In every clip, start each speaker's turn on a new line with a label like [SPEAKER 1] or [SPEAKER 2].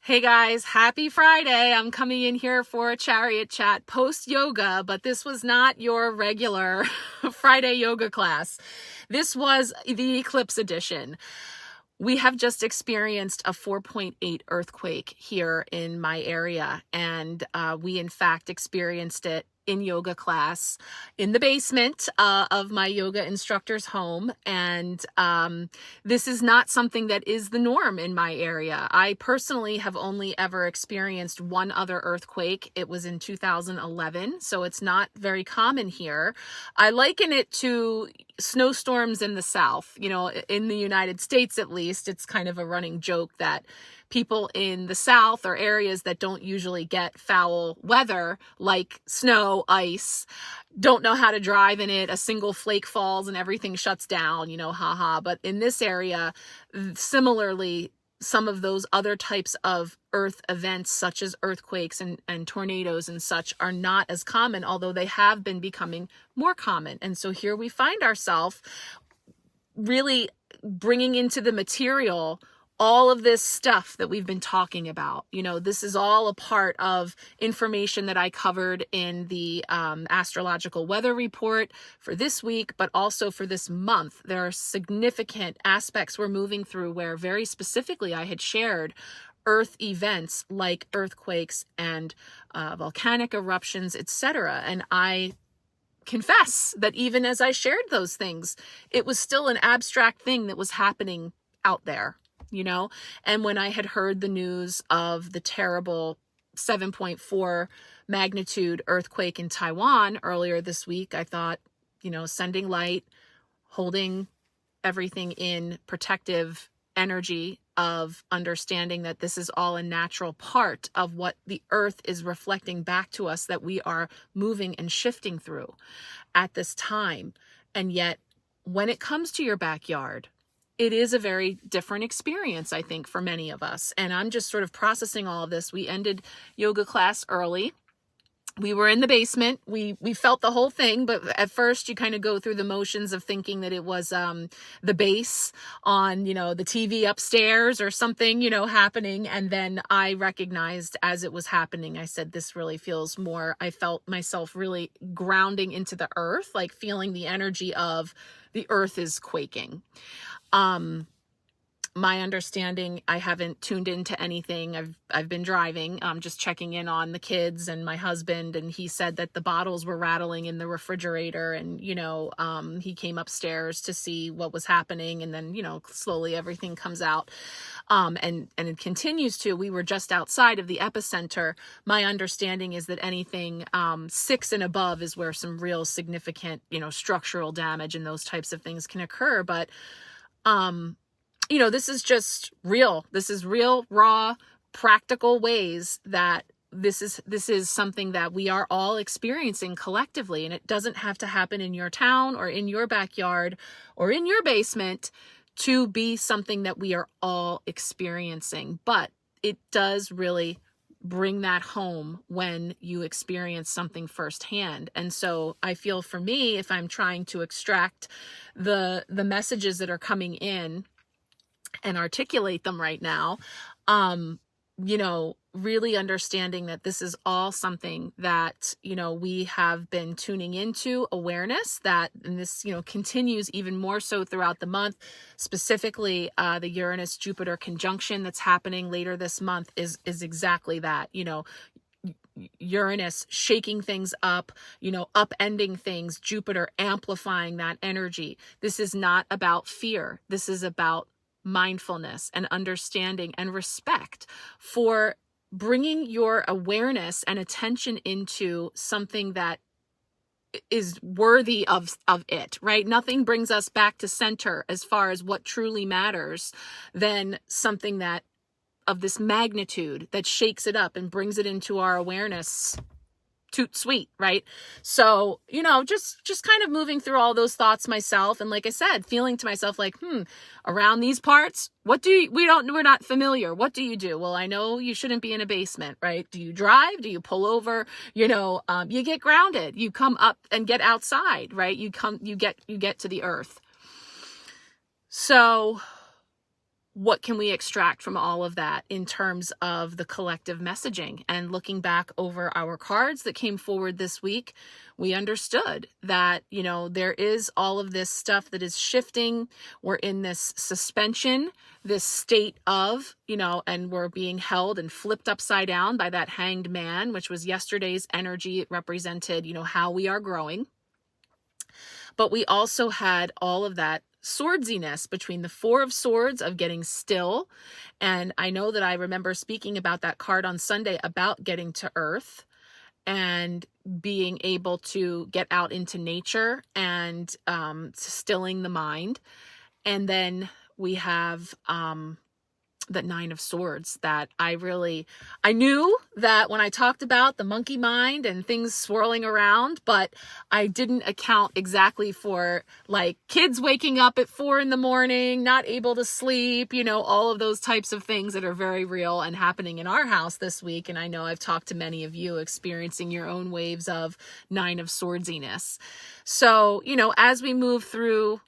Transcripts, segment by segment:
[SPEAKER 1] Hey guys, happy Friday. I'm coming in here for a Chariot chat post yoga, but this was not your regular Friday yoga class. This was the Eclipse edition. We have just experienced a 4.8 earthquake here in my area, and we in fact experienced it in yoga class in the basement of my yoga instructor's home. And this is not something that is the norm in my area. I personally have only ever experienced one other earthquake. It was in 2011, so it's not very common here. I liken it to snowstorms in the South. You know, in the United States at least, it's kind of a running joke that people in the South or areas that don't usually get foul weather like snow, ice, don't know how to drive in it. A single flake falls and everything shuts down, haha. But in this area, similarly, some of those other types of earth events such as earthquakes and tornadoes and such are not as common, although they have been becoming more common. And so here we find ourselves really bringing into the material all of this stuff that we've been talking about. This is all a part of information that I covered in the astrological weather report for this week, but also for this month. There are significant aspects we're moving through where very specifically I had shared earth events like earthquakes and volcanic eruptions, etc. And I confess that even as I shared those things, it was still an abstract thing that was happening out there. And when I had heard the news of the terrible 7.4 magnitude earthquake in Taiwan earlier this week, I thought, sending light, holding everything in protective energy of understanding that this is all a natural part of what the earth is reflecting back to us that we are moving and shifting through at this time. And yet, when it comes to your backyard, it is a very different experience, I think, for many of us. And I'm just sort of processing all of this. We ended yoga class early. We were in the basement. We felt the whole thing, but at first you kind of go through the motions of thinking that it was the bass on, the TV upstairs or something, happening. And then I recognized as it was happening, I said, this really feels more, I felt myself really grounding into the earth, like feeling the energy of the earth is quaking. My understanding, I haven't tuned into anything. I've been driving, just checking in on the kids and my husband, and he said that the bottles were rattling in the refrigerator, and he came upstairs to see what was happening, and then slowly everything comes out, and it continues to. We were just outside of the epicenter. My understanding is that anything 6 and above is where some real significant structural damage and those types of things can occur, but this is just real. This is real, raw, practical ways that this is something that we are all experiencing collectively. And it doesn't have to happen in your town or in your backyard or in your basement to be something that we are all experiencing. But it does really bring that home when you experience something firsthand. And so I feel for me, if I'm trying to extract the messages that are coming in and articulate them right now, really understanding that this is all something that, we have been tuning into awareness that, and this, continues even more so throughout the month. Specifically, the Uranus-Jupiter conjunction that's happening later this month is exactly that, Uranus shaking things up, upending things, Jupiter amplifying that energy. This is not about fear. This is about mindfulness and understanding and respect for bringing your awareness and attention into something that is worthy of it, right? Nothing brings us back to center as far as what truly matters than something that of this magnitude that shakes it up and brings it into our awareness. Toot sweet, right? So, just kind of moving through all those thoughts myself. And like I said, feeling to myself like, around these parts, we're not familiar. What do you do? Well, I know you shouldn't be in a basement, right? Do you drive? Do you pull over? You get grounded. You come up and get outside, right? You get to the earth. So what can we extract from all of that in terms of the collective messaging? And looking back over our cards that came forward this week, we understood that, you know, there is all of this stuff that is shifting. We're in this suspension, this state of, you know, and we're being held and flipped upside down by that hanged man, which was yesterday's energy. It represented, you know, how we are growing. But we also had all of that swordsiness between the Four of Swords of getting still. And I know that I remember speaking about that card on Sunday about getting to earth and being able to get out into nature and stilling the mind. And then we have the Nine of Swords that I knew that when I talked about the monkey mind and things swirling around, but I didn't account exactly for like kids waking up at 4 a.m, not able to sleep, you know, all of those types of things that are very real and happening in our house this week. And I know I've talked to many of you experiencing your own waves of Nine of Swordsiness. So, you know, as we move through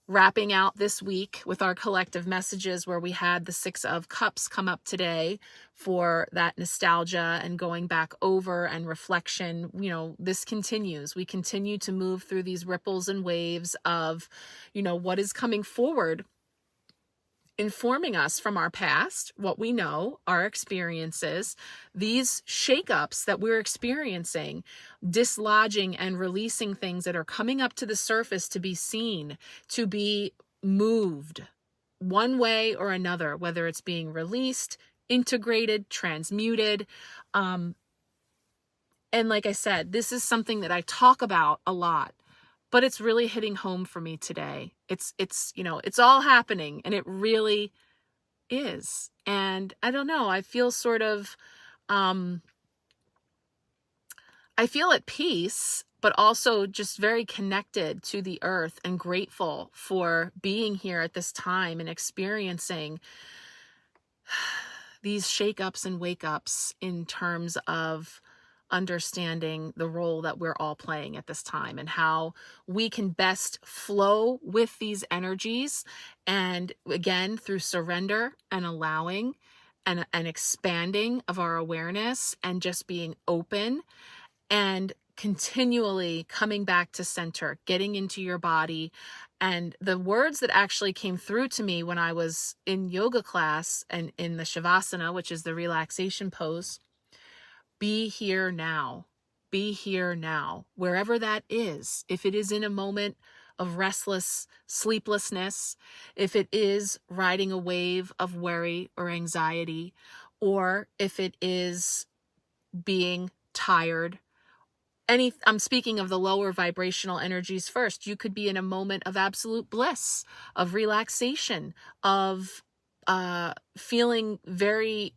[SPEAKER 1] wrapping out this week with our collective messages, where we had the Six of Cups come up today for that nostalgia and going back over and reflection, you know, this continues. We continue to move through these ripples and waves of, you know, what is coming forward, informing us from our past, what we know, our experiences, these shakeups that we're experiencing, dislodging and releasing things that are coming up to the surface to be seen, to be moved one way or another, whether it's being released, integrated, transmuted. And like I said, this is something that I talk about a lot, but it's really hitting home for me today. It's, you know, it's all happening, and it really is. And I don't know, I feel sort of, I feel at peace, but also just very connected to the earth and grateful for being here at this time and experiencing these shakeups and wake-ups in terms of understanding the role that we're all playing at this time and how we can best flow with these energies. And again, through surrender and allowing and expanding of our awareness and just being open and continually coming back to center, getting into your body. And the words that actually came through to me when I was in yoga class and in the Shavasana, which is the relaxation pose, be here now. Be here now, wherever that is. If it is in a moment of restless sleeplessness, if it is riding a wave of worry or anxiety, or if it is being tired. I'm speaking of the lower vibrational energies first. You could be in a moment of absolute bliss, of relaxation, of feeling very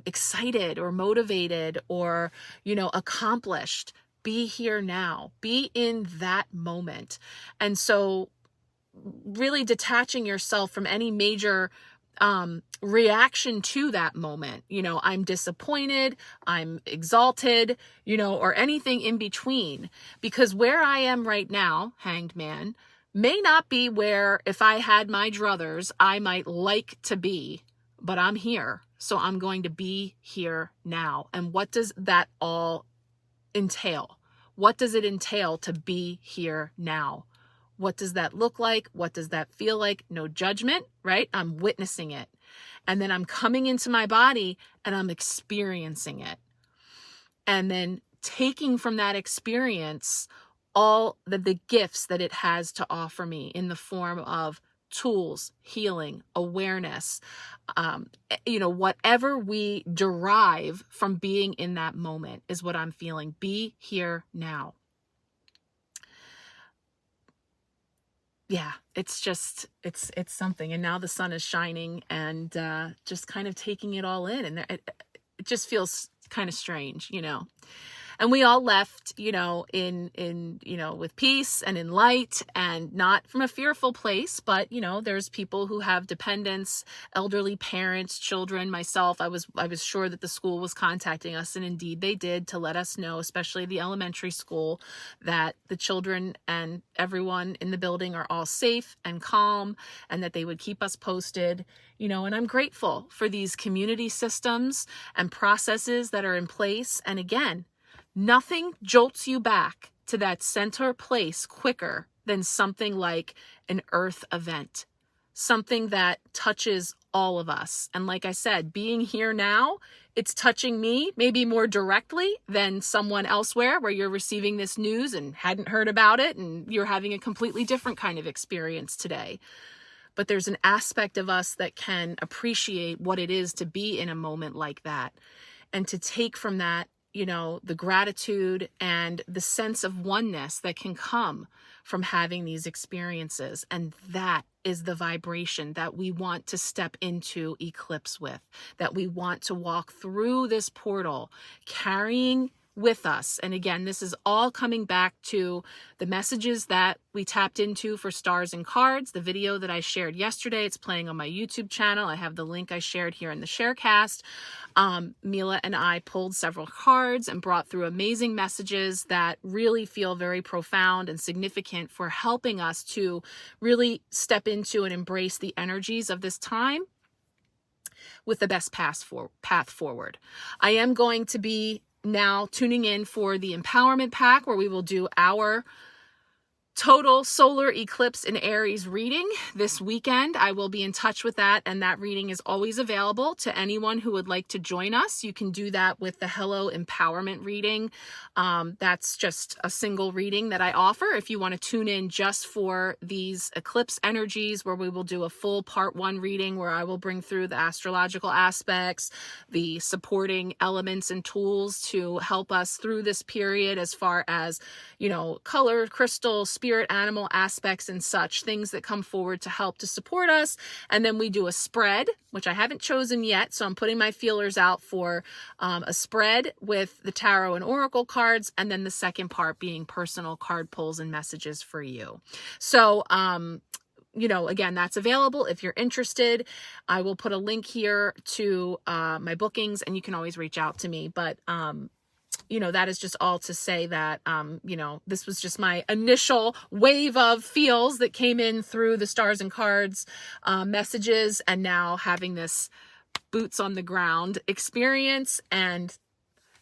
[SPEAKER 1] excited or motivated or, you know, accomplished. Be here now. Be in that moment. And so really detaching yourself from any major reaction to that moment. You know, I'm disappointed, I'm exalted, you know, or anything in between. Because where I am right now, Hanged Man, may not be where, if I had my druthers, I might like to be, but I'm here. So I'm going to be here now. And what does that all entail? What does it entail to be here now? What does that look like? What does that feel like? No judgment, right? I'm witnessing it. And then I'm coming into my body and I'm experiencing it. And then taking from that experience all the gifts that it has to offer me in the form of tools, healing, awareness, you know, whatever we derive from being in that moment is what I'm feeling. Be here now. Yeah, it's just, it's something. And now the sun is shining and just kind of taking it all in. And it just feels kind of strange, you know. And we all left, with peace and in light, and not from a fearful place, but, there's people who have dependents, elderly parents, children, myself. I was sure that the school was contacting us, and indeed they did, to let us know, especially the elementary school, that the children and everyone in the building are all safe and calm, and that they would keep us posted, and I'm grateful for these community systems and processes that are in place. And again, nothing jolts you back to that center place quicker than something like an earth event, something that touches all of us. And like I said, being here now, it's touching me maybe more directly than someone elsewhere where you're receiving this news and hadn't heard about it, and you're having a completely different kind of experience today. But there's an aspect of us that can appreciate what it is to be in a moment like that, and to take from that, the gratitude and the sense of oneness that can come from having these experiences. And that is the vibration that we want to step into Eclipse with, that we want to walk through this portal carrying with us. And again, this is all coming back to the messages that we tapped into for Stars and Cards, the video that I shared yesterday. It's playing on my YouTube channel. I have the link I shared here in the Sharecast. Mila and I pulled several cards and brought through amazing messages that really feel very profound and significant for helping us to really step into and embrace the energies of this time with the best path forward. I am going to be now tuning in for the Empowerment Pack, where we will do our total solar eclipse in Aries reading this weekend. I will be in touch with that, and that reading is always available to anyone who would like to join us. You can do that with the Hello Empowerment reading. That's just a single reading that I offer. If you want to tune in just for these eclipse energies, where we will do a full part 1 reading where I will bring through the astrological aspects, the supporting elements and tools to help us through this period, as far as, color, crystal, spirit, animal aspects and such, things that come forward to help to support us. And then we do a spread, which I haven't chosen yet, so I'm putting my feelers out for a spread with the tarot and oracle cards, and then the second part being personal card pulls and messages for you. So again, that's available if you're interested. I will put a link here to my bookings, and you can always reach out to me. But that is just all to say that, this was just my initial wave of feels that came in through the Stars and Cards messages, and now having this boots on the ground experience. And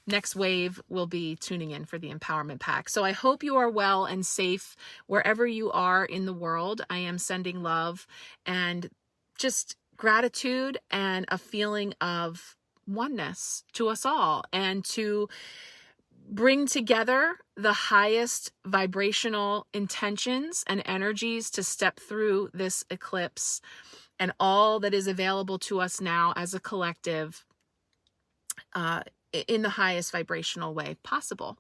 [SPEAKER 1] next wave will be tuning in for the Empowerment Pack. So I hope you are well and safe wherever you are in the world. I am sending love and just gratitude and a feeling of oneness to us all, and to bring together the highest vibrational intentions and energies to step through this eclipse and all that is available to us now as a collective in the highest vibrational way possible.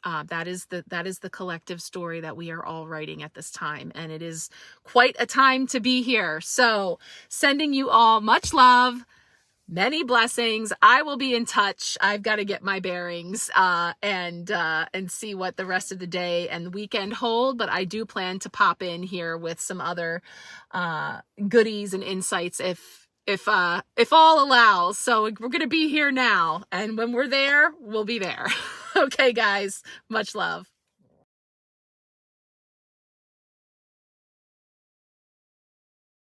[SPEAKER 1] That is the collective story that we are all writing at this time, and it is quite a time to be here. So sending you all much love, many blessings. I will be in touch. I've got to get my bearings and see what the rest of the day and the weekend hold. But I do plan to pop in here with some other goodies and insights if all allows. So we're going to be here now, and when we're there, we'll be there. Okay, guys, much love.